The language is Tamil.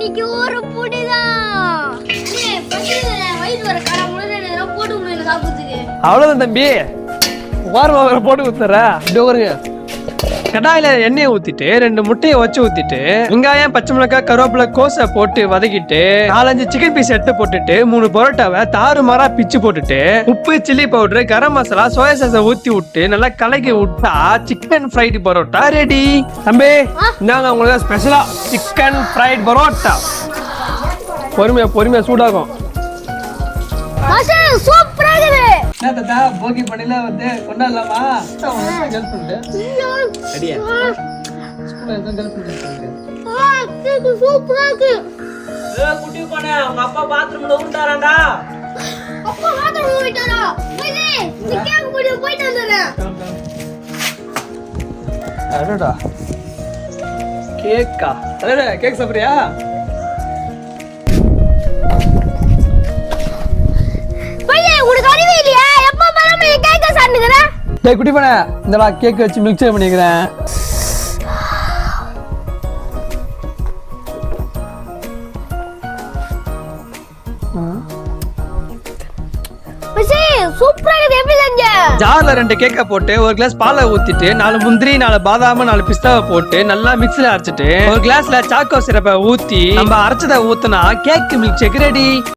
இன்னைக்கு ஒரு புடிதான். வயிறு வர கடை முழுக்க போட்டு முடியல சாப்பிடுறதுக்கு. அவ்வளவுதான் தம்பி, வார போட்டு ஊத்துற. ஒரு கடாயில எண்ணெயை ஊத்திட்டு 2 முட்டையை வச்சு ஊத்திட்டு வெங்காயம், பச்சை மிளகாய், கருவேப்பிலை, கோசை போட்டு வதக்கிட்டு 4-5 சிக்கன் பீஸ் எடுத்து போட்டுட்டு 3 பரோட்டாவை தாறுமாறா பிச்சு போட்டுட்டு உப்பு, chilli powder, garam masala, soya சாஸை ஊத்தி விட்டு நல்லா கலக்கி விட்டா சிக்கன் ஃப்ரைடு பரோட்டா ரெடி. தம்பி இந்தாங்க உங்களுக்கு ஸ்பெஷலா சிக்கன் ஃப்ரைடு பரோட்டா. பொறுமையா சூடாகும். சூப்பரா இருக்குது. போகி பண்ணில வந்து கொண்டாடலாமா? சூப்பரா இருக்கு. குட்டி போனே உங்க அப்பா பாத்ரூம்ல ஊட்டாராண்டா. அப்பா பாத்ரூம்ல போயிட்டாரா? சிக்கன் குடி போயிட்டு வந்தறேன். அடடா கேக்கா. அடடா கேக் சாப்பிடுறியா? டேய் குட்டி பண்ண, இந்தடா கேக் வச்சு மில்க் ஷேக் பண்ணிக்கிறேன். சூப்பரா இருக்கு. எப்படி செஞ்ச? ஜார்ல 2 கேக்க போட்டு 1 கிளாஸ் பாலை ஊத்திட்டு 4 முந்திரி, 4 பாதாம், 4 பிஸ்தாவை போட்டு நல்லா மிக்ஸில அரைச்சிட்டு 1 கிளாஸ்ல சாக்கோ சிரப்பை ஊத்தி நம்ம அரைச்சதை ஊத்துனா கேக் மில்க் ஷேக் ரெடி.